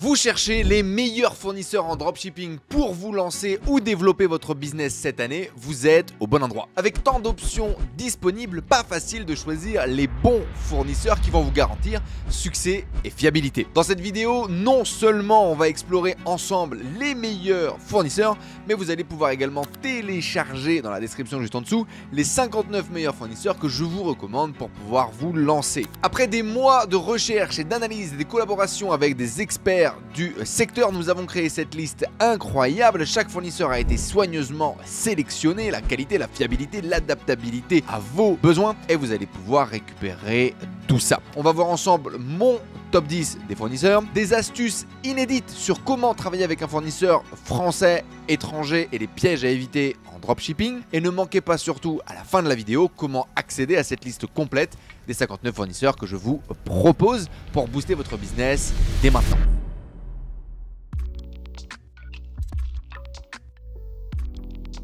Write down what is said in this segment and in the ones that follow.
Vous cherchez les meilleurs fournisseurs en dropshipping pour vous lancer ou développer votre business cette année, vous êtes au bon endroit. Avec tant d'options disponibles, pas facile de choisir les bons fournisseurs qui vont vous garantir succès et fiabilité. Dans cette vidéo, non seulement on va explorer ensemble les meilleurs fournisseurs, mais vous allez pouvoir également télécharger dans la description juste en dessous les 59 meilleurs fournisseurs que je vous recommande pour pouvoir vous lancer. Après des mois de recherche et d'analyse et des collaborations avec des experts du secteur, nous avons créé cette liste incroyable. Chaque fournisseur a été soigneusement sélectionné, la qualité, la fiabilité, l'adaptabilité à vos besoins et vous allez pouvoir récupérer tout ça. On va voir ensemble mon top 10 des fournisseurs, des astuces inédites sur comment travailler avec un fournisseur français, étranger et les pièges à éviter en dropshipping. Et ne manquez pas surtout à la fin de la vidéo comment accéder à cette liste complète des 59 fournisseurs que je vous propose pour booster votre business dès maintenant.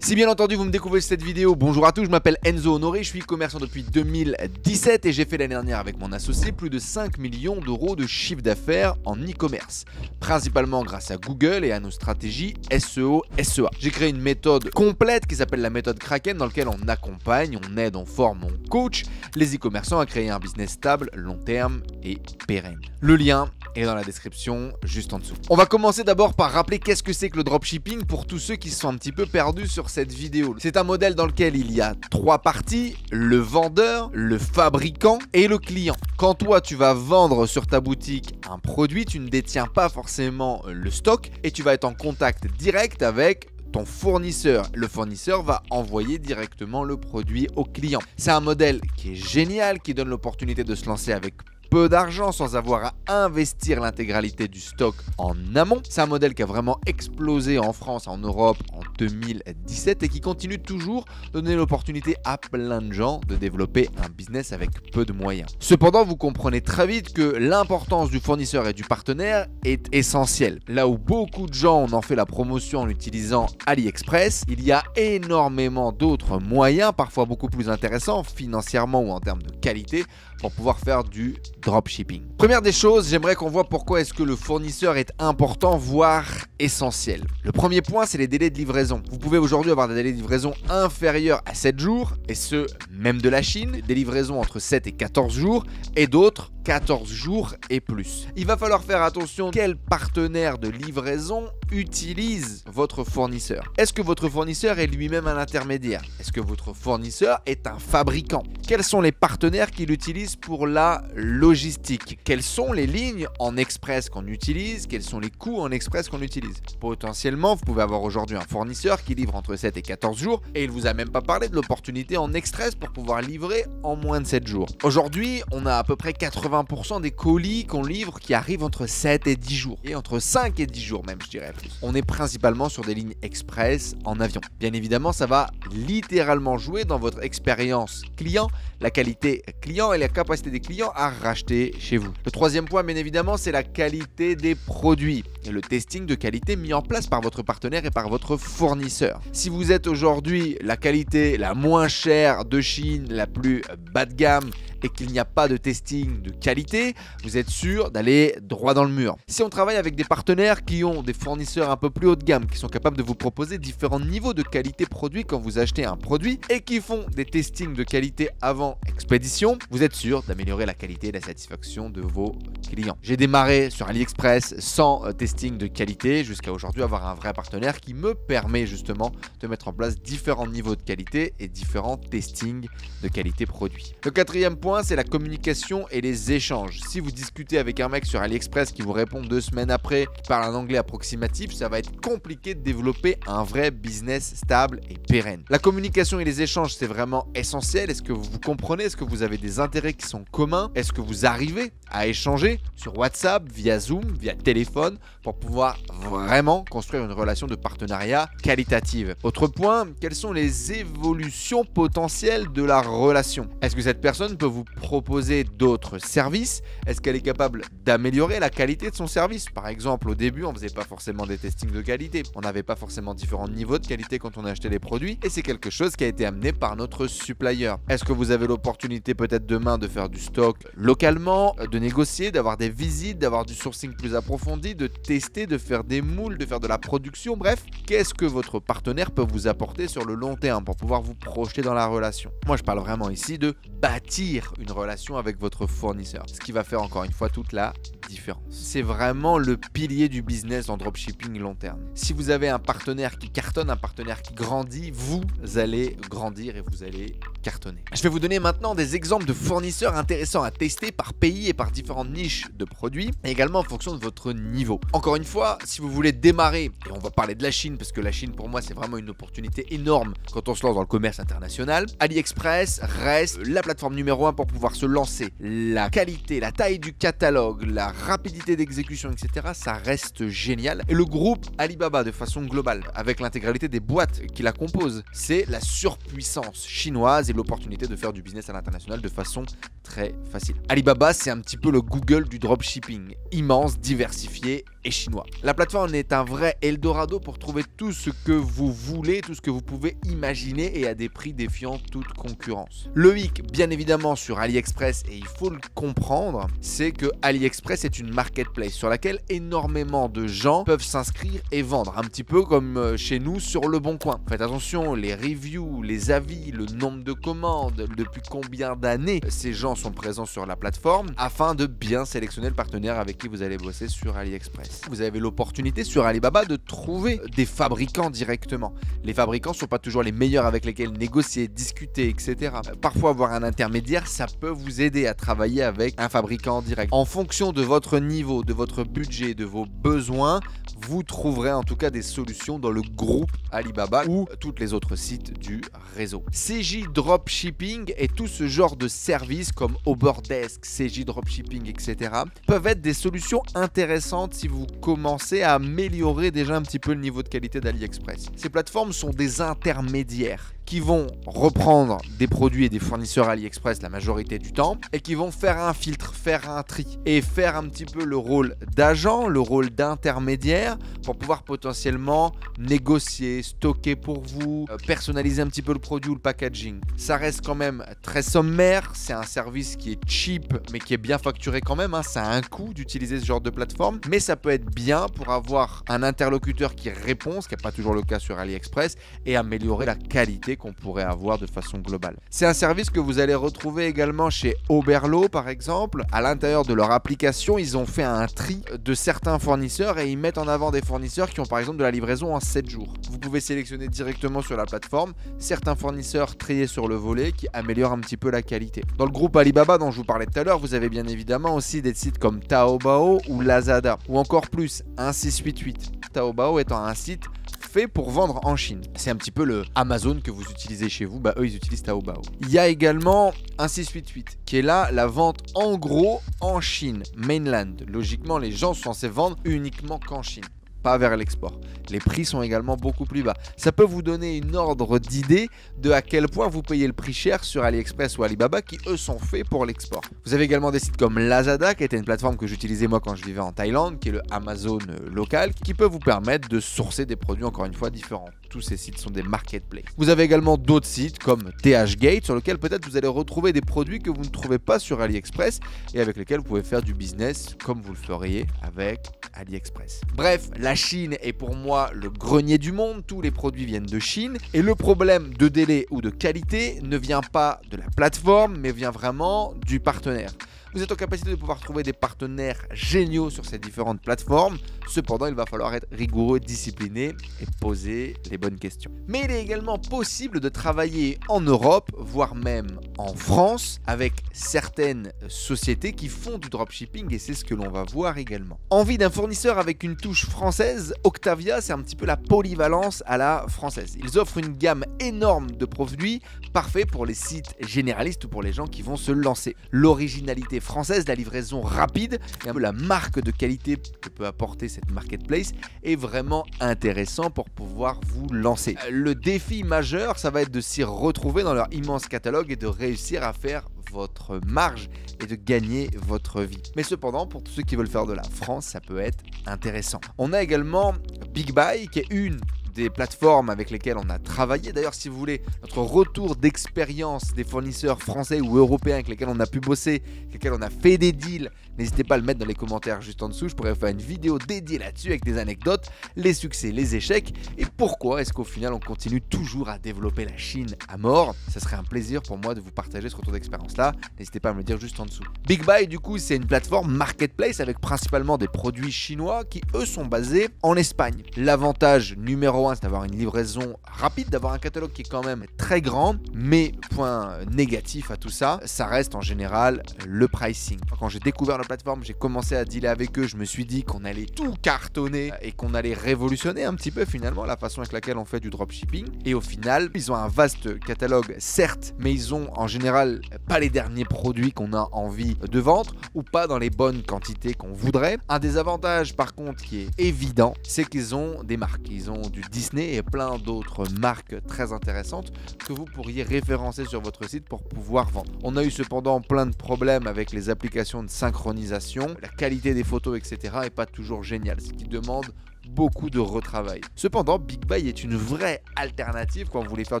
Si bien entendu vous me découvrez cette vidéo, bonjour à tous, je m'appelle Enzo Honoré, je suis commerçant depuis 2017 et j'ai fait l'année dernière avec mon associé plus de 5 millions d'euros de chiffre d'affaires en e-commerce, principalement grâce à Google et à nos stratégies SEO, SEA. J'ai créé une méthode complète qui s'appelle la méthode Kraken dans laquelle on accompagne, on aide, on forme, on coach les e-commerçants à créer un business stable, long terme et pérenne. Le lien est dans la description juste en dessous. On va commencer d'abord par rappeler qu'est-ce que c'est que le dropshipping pour tous ceux qui se sont un petit peu perdus sur cette vidéo. C'est un modèle dans lequel il y a 3 parties, le vendeur, le fabricant et le client. Quand toi tu vas vendre sur ta boutique un produit, tu ne détiens pas forcément le stock et tu vas être en contact direct avec ton fournisseur. Le fournisseur va envoyer directement le produit au client. C'est un modèle qui est génial, qui donne l'opportunité de se lancer avec peu d'argent sans avoir à investir l'intégralité du stock en amont. C'est un modèle qui a vraiment explosé en France, en Europe en 2017 et qui continue toujours de donner l'opportunité à plein de gens de développer un business avec peu de moyens. Cependant, vous comprenez très vite que l'importance du fournisseur et du partenaire est essentielle. Là où beaucoup de gens en ont fait la promotion en utilisant AliExpress, il y a énormément d'autres moyens, parfois beaucoup plus intéressants financièrement ou en termes de qualité, pour pouvoir faire du dropshipping. Première des choses, j'aimerais qu'on voit pourquoi est-ce que le fournisseur est important, voire essentiel. Le premier point, c'est les délais de livraison. Vous pouvez aujourd'hui avoir des délais de livraison inférieurs à 7 jours, et ce, même de la Chine, des livraisons entre 7 et 14 jours, et d'autres 14 jours et plus. Il va falloir faire attention quel partenaire de livraison utilise votre fournisseur. Est-ce que votre fournisseur est lui-même un intermédiaire? Est-ce que votre fournisseur est un fabricant? Quels sont les partenaires qu'il utilise pour la logistique? Quelles sont les lignes en express qu'on utilise? Quels sont les coûts en express qu'on utilise? Potentiellement, vous pouvez avoir aujourd'hui un fournisseur qui livre entre 7 et 14 jours et il vous a même pas parlé de l'opportunité en express pour pouvoir livrer en moins de 7 jours. Aujourd'hui, on a à peu près 80% des colis qu'on livre qui arrivent entre 7 et 10 jours. Et entre 5 et 10 jours même, je dirais plus. On est principalement sur des lignes express en avion. Bien évidemment, ça va littéralement jouer dans votre expérience client, la qualité client et la capacité des clients à racheter chez vous. Le troisième point, bien évidemment, c'est la qualité des produits et le testing de qualité mis en place par votre partenaire et par votre fournisseur. Si vous êtes aujourd'hui la qualité la moins chère de Chine, la plus bas de gamme et qu'il n'y a pas de testing de qualité, vous êtes sûr d'aller droit dans le mur. Si on travaille avec des partenaires qui ont des fournisseurs un peu plus haut de gamme, qui sont capables de vous proposer différents niveaux de qualité produit quand vous achetez un produit et qui font des testings de qualité avant expédition, vous êtes sûr d'améliorer la qualité et la satisfaction de vos clients. J'ai démarré sur AliExpress sans testing de qualité jusqu'à aujourd'hui avoir un vrai partenaire qui me permet justement de mettre en place différents niveaux de qualité et différents testings de qualité produit. Le quatrième point, c'est la communication et les échanges. Si vous discutez avec un mec sur AliExpress qui vous répond 2 semaines après, qui parle un anglais approximatif, ça va être compliqué de développer un vrai business stable et pérenne. La communication et les échanges, c'est vraiment essentiel. Est-ce que vous vous comprenez? Est-ce que vous avez des intérêts qui sont communs? Est-ce que vous arrivez à échanger sur WhatsApp, via Zoom, via téléphone pour pouvoir vraiment construire une relation de partenariat qualitative? Autre point, quelles sont les évolutions potentielles de la relation? Est-ce que cette personne peut vous proposer d'autres services? Est-ce qu'elle est capable d'améliorer la qualité de son service? Par exemple, au début, on ne faisait pas forcément des testings de qualité. On n'avait pas forcément différents niveaux de qualité quand on achetait les produits et c'est quelque chose qui a été amené par notre supplier. Est-ce que vous avez l'opportunité peut-être demain de faire du stock localement, de de négocier, d'avoir des visites, d'avoir du sourcing plus approfondi, de tester, de faire des moules, de faire de la production. Bref, qu'est-ce que votre partenaire peut vous apporter sur le long terme pour pouvoir vous projeter dans la relation? Moi, je parle vraiment ici de bâtir une relation avec votre fournisseur, ce qui va faire encore une fois toute la différence. C'est vraiment le pilier du business en dropshipping long terme. Si vous avez un partenaire qui cartonne, un partenaire qui grandit, vous allez grandir et vous allez cartonner. Je vais vous donner maintenant des exemples de fournisseurs intéressants à tester par pays et par différentes niches de produits, et également en fonction de votre niveau. Encore une fois, si vous voulez démarrer, et on va parler de la Chine, parce que la Chine pour moi c'est vraiment une opportunité énorme quand on se lance dans le commerce international, AliExpress reste la plateforme numéro 1 pour pouvoir se lancer. La qualité, la taille du catalogue, la rapidité d'exécution, etc. ça reste génial. Et le groupe Alibaba de façon globale, avec l'intégralité des boîtes qui la composent, c'est la surpuissance chinoise et l'opportunité de faire du business à l'international de façon très facile. Alibaba, c'est un petit peu le Google du dropshipping, immense, diversifié et chinois. La plateforme est un vrai Eldorado pour trouver tout ce que vous voulez, tout ce que vous pouvez imaginer et à des prix défiant toute concurrence. Le hic, bien évidemment, sur AliExpress, et il faut le comprendre, c'est que AliExpress est une marketplace sur laquelle énormément de gens peuvent s'inscrire et vendre, un petit peu comme chez nous sur Le Bon Coin. Faites attention, les reviews, les avis, le nombre de commandes, depuis combien d'années ces gens sont présents sur la plateforme, afin de bien sélectionner le partenaire avec qui vous allez bosser sur AliExpress. Vous avez l'opportunité sur Alibaba de trouver des fabricants directement. Les fabricants ne sont pas toujours les meilleurs avec lesquels négocier, discuter, etc. Parfois avoir un intermédiaire, ça peut vous aider à travailler avec un fabricant direct. En fonction de votre niveau, de votre budget, de vos besoins, vous trouverez en tout cas des solutions dans le groupe Alibaba ou tous les autres sites du réseau. CJ Dropshipping et tout ce genre de services comme Oberdesk, CJ Dropshipping, etc. peuvent être des solutions intéressantes si vous commencez à améliorer déjà un petit peu le niveau de qualité d'AliExpress. Ces plateformes sont des intermédiaires qui vont reprendre des produits et des fournisseurs AliExpress la majorité du temps et qui vont faire un filtre, faire un tri et faire un petit peu le rôle d'agent, le rôle d'intermédiaire pour pouvoir potentiellement négocier, stocker pour vous, personnaliser un petit peu le produit ou le packaging. Ça reste quand même très sommaire, c'est un service qui est cheap mais qui est bien facturé quand même, ça a un coût d'utiliser ce genre de plateforme, mais ça peut être bien pour avoir un interlocuteur qui répond, ce qui n'est pas toujours le cas sur AliExpress, et améliorer la qualité qu'on pourrait avoir de façon globale. C'est un service que vous allez retrouver également chez Oberlo par exemple. À l'intérieur de leur application, ils ont fait un tri de certains fournisseurs et ils mettent en avant des fournisseurs qui ont par exemple de la livraison en 7 jours. Vous pouvez sélectionner directement sur la plateforme certains fournisseurs triés sur le volet qui améliorent un petit peu la qualité. Dans le groupe Alibaba dont je vous parlais tout à l'heure, vous avez bien évidemment aussi des sites comme Taobao ou Lazada ou encore plus un 688. Taobao étant un site fait pour vendre en Chine. C'est un petit peu le Amazon que vous utilisez chez vous, eux ils utilisent Taobao. Il y a également un 688 qui est là la vente en gros en Chine, mainland. Logiquement les gens sont censés vendre uniquement qu'en Chine, pas vers l'export. Les prix sont également beaucoup plus bas. Ça peut vous donner une ordre d'idée de à quel point vous payez le prix cher sur AliExpress ou Alibaba qui eux sont faits pour l'export. Vous avez également des sites comme Lazada qui était une plateforme que j'utilisais moi quand je vivais en Thaïlande, qui est le Amazon local, qui peut vous permettre de sourcer des produits encore une fois différents. Tous ces sites sont des marketplaces. Vous avez également d'autres sites comme THGate sur lesquels peut-être vous allez retrouver des produits que vous ne trouvez pas sur AliExpress et avec lesquels vous pouvez faire du business comme vous le feriez avec AliExpress. Bref, la Chine est pour moi le grenier du monde, tous les produits viennent de Chine et le problème de délai ou de qualité ne vient pas de la plateforme mais vient vraiment du partenaire. Vous êtes en capacité de pouvoir trouver des partenaires géniaux sur ces différentes plateformes. Cependant, il va falloir être rigoureux, discipliné et poser les bonnes questions. Mais il est également possible de travailler en Europe, voire même en France, avec certaines sociétés qui font du dropshipping et c'est ce que l'on va voir également. Envie d'un fournisseur avec une touche française, Octavia, c'est un petit peu la polyvalence à la française. Ils offrent une gamme énorme de produits, parfait pour les sites généralistes ou pour les gens qui vont se lancer. L'originalité française, la livraison rapide et un peu la marque de qualité que peut apporter cette marketplace est vraiment intéressant pour pouvoir vous lancer. Le défi majeur, ça va être de s'y retrouver dans leur immense catalogue et de réussir à faire votre marge et de gagner votre vie. Mais cependant, pour tous ceux qui veulent faire de la France, ça peut être intéressant. On a également Big Buy qui est une des plateformes avec lesquelles on a travaillé. D'ailleurs, si vous voulez notre retour d'expérience des fournisseurs français ou européens avec lesquels on a pu bosser, avec lesquels on a fait des deals, n'hésitez pas à le mettre dans les commentaires juste en dessous. Je pourrais faire une vidéo dédiée là-dessus avec des anecdotes, les succès, les échecs et pourquoi est-ce qu'au final on continue toujours à développer la Chine à mort. Ça serait un plaisir pour moi de vous partager ce retour d'expérience-là. N'hésitez pas à me le dire juste en dessous. BigBuy, du coup, c'est une plateforme marketplace avec principalement des produits chinois qui, eux, sont basés en Espagne. L'avantage numéro 1, c'est d'avoir une livraison rapide, d'avoir un catalogue qui est quand même très grand, mais point négatif à tout ça, ça reste en général le pricing. Quand j'ai découvert la plateforme, j'ai commencé à dealer avec eux, je me suis dit qu'on allait tout cartonner et qu'on allait révolutionner un petit peu finalement la façon avec laquelle on fait du dropshipping. Et au final, ils ont un vaste catalogue, certes, mais ils ont en général pas les derniers produits qu'on a envie de vendre ou pas dans les bonnes quantités qu'on voudrait. Un des avantages par contre qui est évident, c'est qu'ils ont des marques. Ils ont du Disney et plein d'autres marques très intéressantes que vous pourriez référencer sur votre site pour pouvoir vendre. On a eu cependant plein de problèmes avec les applications de synchronisation, la qualité des photos, etc. est pas toujours géniale, ce qui demande beaucoup de retravail. Cependant, BigBuy est une vraie alternative quand vous voulez faire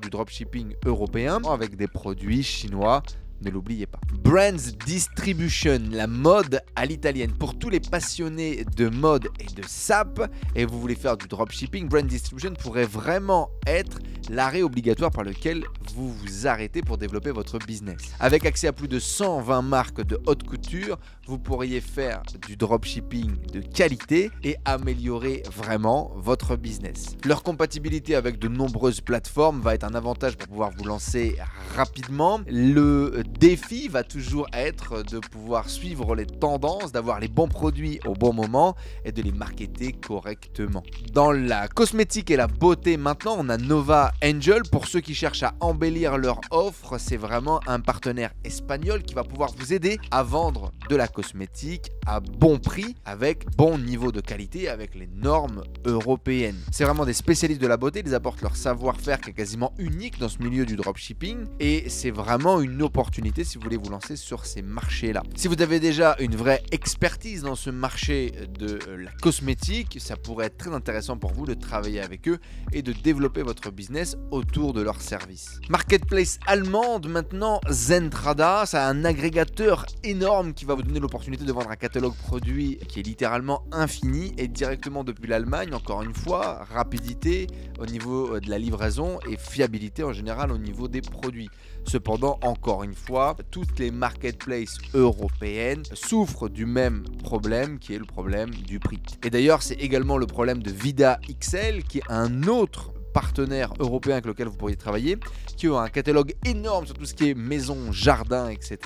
du dropshipping européen avec des produits chinois. Ne l'oubliez pas. Brands Distribution, la mode à l'italienne. Pour tous les passionnés de mode et de SAP, et vous voulez faire du dropshipping, Brand Distribution pourrait vraiment être l'arrêt obligatoire par lequel vous vous arrêtez pour développer votre business. Avec accès à plus de 120 marques de haute couture, vous pourriez faire du dropshipping de qualité et améliorer vraiment votre business. Leur compatibilité avec de nombreuses plateformes va être un avantage pour pouvoir vous lancer rapidement. Le défi va toujours être de pouvoir suivre les tendances, d'avoir les bons produits au bon moment et de les marketer correctement. Dans la cosmétique et la beauté maintenant, on a Nova Angel. Pour ceux qui cherchent à embellir leur offre, c'est vraiment un partenaire espagnol qui va pouvoir vous aider à vendre de la cosmétique à bon prix, avec bon niveau de qualité, avec les normes européennes. C'est vraiment des spécialistes de la beauté, ils apportent leur savoir-faire qui est quasiment unique dans ce milieu du dropshipping et c'est vraiment une opportunité si vous voulez vous lancer sur ces marchés-là. Si vous avez déjà une vraie expertise dans ce marché de la cosmétique, ça pourrait être très intéressant pour vous de travailler avec eux et de développer votre business autour de leurs services. Marketplace allemande maintenant, Zentrada, c'est un agrégateur énorme qui va vous donner l'opportunité de vendre un catalogue produit qui est littéralement infini et directement depuis l'Allemagne. Encore une fois, rapidité au niveau de la livraison et fiabilité en général au niveau des produits. Cependant, encore une fois, toutes les marketplaces européennes souffrent du même problème qui est le problème du prix. Et d'ailleurs, c'est également le problème de Vida XL qui est un autre partenaire européen avec lequel vous pourriez travailler, qui ont un catalogue énorme sur tout ce qui est maison, jardin, etc.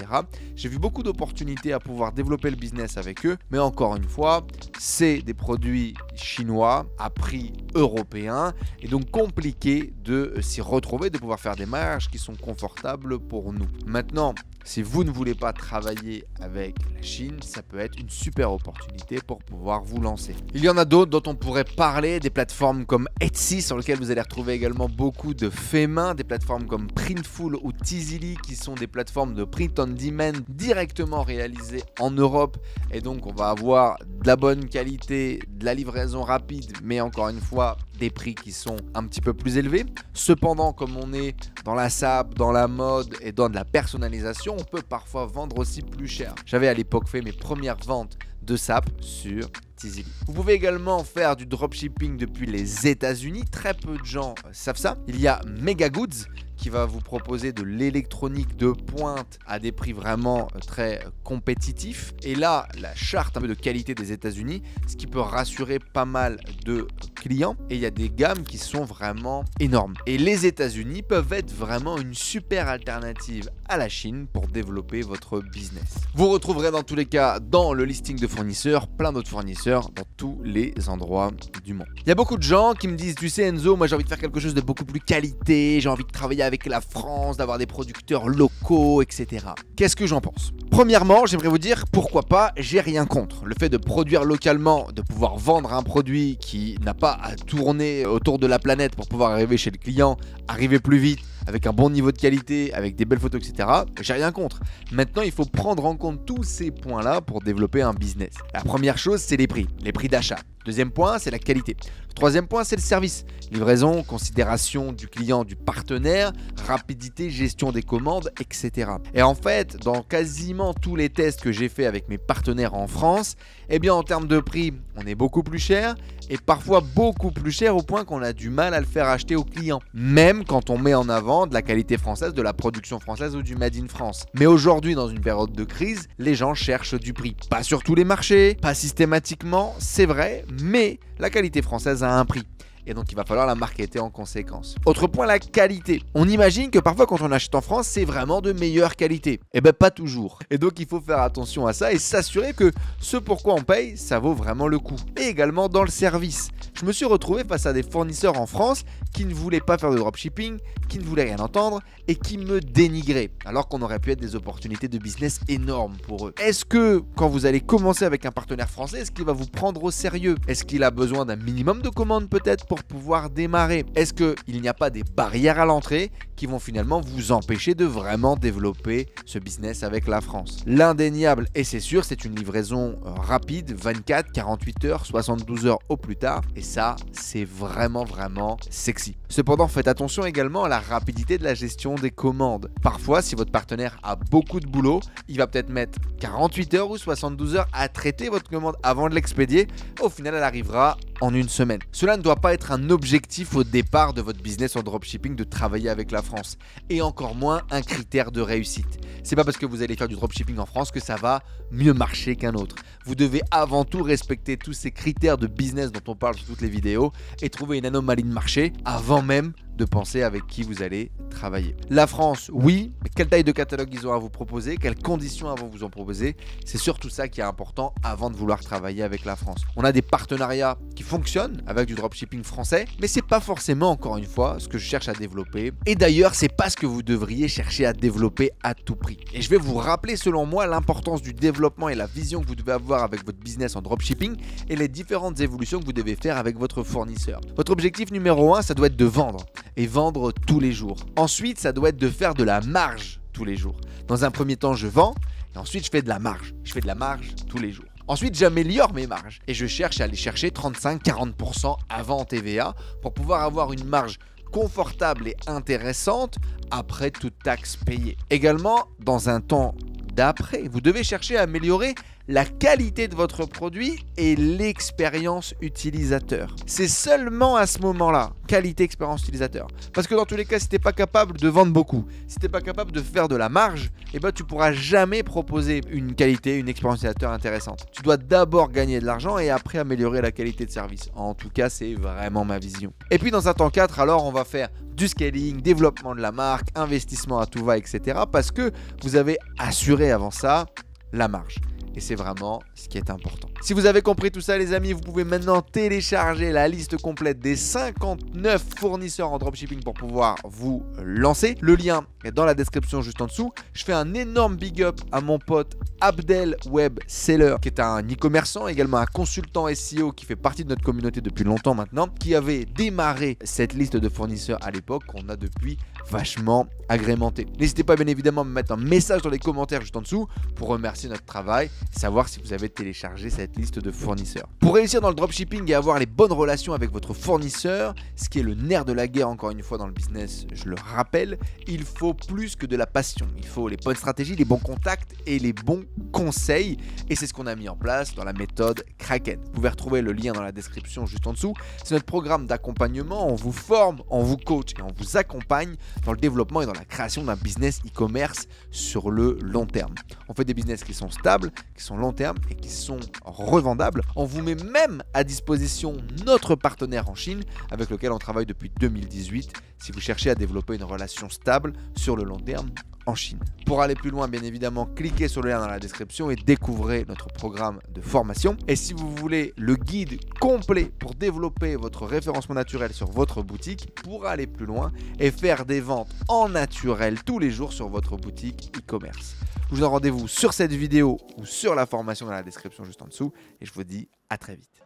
J'ai vu beaucoup d'opportunités à pouvoir développer le business avec eux, mais encore une fois, c'est des produits chinois à prix européen et donc compliqué de s'y retrouver, de pouvoir faire des marges qui sont confortables pour nous. Maintenant, si vous ne voulez pas travailler avec la Chine, ça peut être une super opportunité pour pouvoir vous lancer. Il y en a d'autres dont on pourrait parler, des plateformes comme Etsy sur lesquelles vous allez retrouver également beaucoup de faits main, des plateformes comme Printful ou Tizily qui sont des plateformes de print on demand directement réalisées en Europe et donc on va avoir de la bonne qualité, de la livraison rapide, mais encore une fois des prix qui sont un petit peu plus élevés. Cependant, comme on est dans la SAP, dans la mode et dans de la personnalisation, on peut parfois vendre aussi plus cher. J'avais à l'époque fait mes premières ventes de SAP sur Tizily. Vous pouvez également faire du dropshipping depuis les États-Unis. Très peu de gens savent ça. Il y a Megagoods qui va vous proposer de l'électronique de pointe à des prix vraiment très compétitifs. Et là, la charte un peu de qualité des États-Unis, ce qui peut rassurer pas mal de clients. Et il y a des gammes qui sont vraiment énormes. Et les États-Unis peuvent être vraiment une super alternative à la Chine pour développer votre business. Vous retrouverez dans tous les cas dans le listing de fournisseurs plein d'autres fournisseurs dans tous les endroits du monde. Il y a beaucoup de gens qui me disent, tu sais Enzo, moi j'ai envie de faire quelque chose de beaucoup plus qualité, j'ai envie de travailler avec la France, d'avoir des producteurs locaux, etc. Qu'est-ce que j'en pense? Premièrement, j'aimerais vous dire pourquoi pas, j'ai rien contre. Le fait de produire localement, de pouvoir vendre un produit qui n'a pas à tourner autour de la planète pour pouvoir arriver chez le client, arriver plus vite, avec un bon niveau de qualité, avec des belles photos, etc. J'ai rien contre. Maintenant, il faut prendre en compte tous ces points-là pour développer un business. La première chose, c'est les prix d'achat. Deuxième point, c'est la qualité. Le troisième point, c'est le service. Livraison, considération du client, du partenaire, rapidité, gestion des commandes, etc. Et en fait, dans quasiment tous les tests que j'ai fait avec mes partenaires en France, eh bien en termes de prix, on est beaucoup plus cher et parfois beaucoup plus cher au point qu'on a du mal à le faire acheter aux clients. Même quand on met en avant de la qualité française, de la production française ou du Made in France. Mais aujourd'hui, dans une période de crise, les gens cherchent du prix. Pas sur tous les marchés, pas systématiquement, c'est vrai, mais la qualité française a un prix. Et donc il va falloir la marketer en conséquence. Autre point, la qualité. On imagine que parfois quand on achète en France, c'est vraiment de meilleure qualité. Eh bien pas toujours. Et donc il faut faire attention à ça et s'assurer que ce pourquoi on paye, ça vaut vraiment le coup. Et également dans le service. Je me suis retrouvé face à des fournisseurs en France qui ne voulaient pas faire de dropshipping, qui ne voulaient rien entendre et qui me dénigraient. Alors qu'on aurait pu être des opportunités de business énormes pour eux. Est-ce que quand vous allez commencer avec un partenaire français, est-ce qu'il va vous prendre au sérieux? Est-ce qu'il a besoin d'un minimum de commandes peut-être pour pouvoir démarrer? Est-ce qu'il n'y a pas des barrières à l'entrée qui vont finalement vous empêcher de vraiment développer ce business avec la France? L'indéniable, et c'est sûr, c'est une livraison rapide, 24, 48 heures, 72 heures au plus tard. Et ça, c'est vraiment sexy. Cependant, faites attention également à la rapidité de la gestion des commandes. Parfois, si votre partenaire a beaucoup de boulot, il va peut-être mettre 48 heures ou 72 heures à traiter votre commande avant de l'expédier. Au final, elle arrivera en une semaine. Cela ne doit pas être un objectif au départ de votre business en dropshipping de travailler avec la France. Et encore moins un critère de réussite. C'est pas parce que vous allez faire du dropshipping en France que ça va mieux marcher qu'un autre. Vous devez avant tout respecter tous ces critères de business dont on parle sur toutes les vidéos et trouver une anomalie de marché avant même de penser avec qui vous allez travailler. La France, oui, mais quelle taille de catalogue ils ont à vous proposer, quelles conditions vont vous en proposer, c'est surtout ça qui est important avant de vouloir travailler avec la France. On a des partenariats qui fonctionnent avec du dropshipping français, mais c'est pas forcément, encore une fois, ce que je cherche à développer. Et d'ailleurs, c'est pas ce que vous devriez chercher à développer à tout prix. Et je vais vous rappeler, selon moi, l'importance du développement et la vision que vous devez avoir avec votre business en dropshipping et les différentes évolutions que vous devez faire avec votre fournisseur. Votre objectif numéro 1, ça doit être de vendre. Et vendre tous les jours. Ensuite, ça doit être de faire de la marge tous les jours. Dans un premier temps, je vends et ensuite je fais de la marge. Je fais de la marge tous les jours. Ensuite, j'améliore mes marges et je cherche à aller chercher 35-40% avant TVA pour pouvoir avoir une marge confortable et intéressante après toute taxe payée. Également, dans un temps d'après, vous devez chercher à améliorer la qualité de votre produit et l'expérience utilisateur. C'est seulement à ce moment-là, qualité, expérience utilisateur. Parce que dans tous les cas, si tu n'es pas capable de vendre beaucoup, si tu n'es pas capable de faire de la marge, eh ben, tu ne pourras jamais proposer une qualité, une expérience utilisateur intéressante. Tu dois d'abord gagner de l'argent et après améliorer la qualité de service. En tout cas, c'est vraiment ma vision. Et puis dans un temps 4, alors on va faire du scaling, développement de la marque, investissement à tout va, etc. Parce que vous avez assuré avant ça la marge. Et c'est vraiment ce qui est important. Si vous avez compris tout ça, les amis, vous pouvez maintenant télécharger la liste complète des 59 fournisseurs en dropshipping pour pouvoir vous lancer. Le lien est dans la description juste en dessous. Je fais un énorme big up à mon pote Abdel Web Seller, qui est un e-commerçant, également un consultant SEO qui fait partie de notre communauté depuis longtemps maintenant, qui avait démarré cette liste de fournisseurs à l'époque qu'on a depuis vachement agrémenté. N'hésitez pas bien évidemment à me mettre un message dans les commentaires juste en dessous pour remercier notre travail, savoir si vous avez téléchargé cette liste de fournisseurs. Pour réussir dans le dropshipping et avoir les bonnes relations avec votre fournisseur, ce qui est le nerf de la guerre encore une fois dans le business, je le rappelle, il faut plus que de la passion. Il faut les bonnes stratégies, les bons contacts et les bons conseils. Et c'est ce qu'on a mis en place dans la méthode Kraken. Vous pouvez retrouver le lien dans la description juste en dessous. C'est notre programme d'accompagnement. On vous forme, on vous coach et on vous accompagne dans le développement et dans la création d'un business e-commerce sur le long terme. On fait des business qui sont stables, qui sont long terme et qui sont revendables. On vous met même à disposition notre partenaire en Chine avec lequel on travaille depuis 2018 si vous cherchez à développer une relation stable sur le long terme en Chine. Pour aller plus loin, bien évidemment, cliquez sur le lien dans la description et découvrez notre programme de formation. Et si vous voulez le guide complet pour développer votre référencement naturel sur votre boutique, pour aller plus loin et faire des ventes en naturel tous les jours sur votre boutique e-commerce. Je vous donne rendez-vous sur cette vidéo ou sur la formation dans la description juste en dessous et je vous dis à très vite.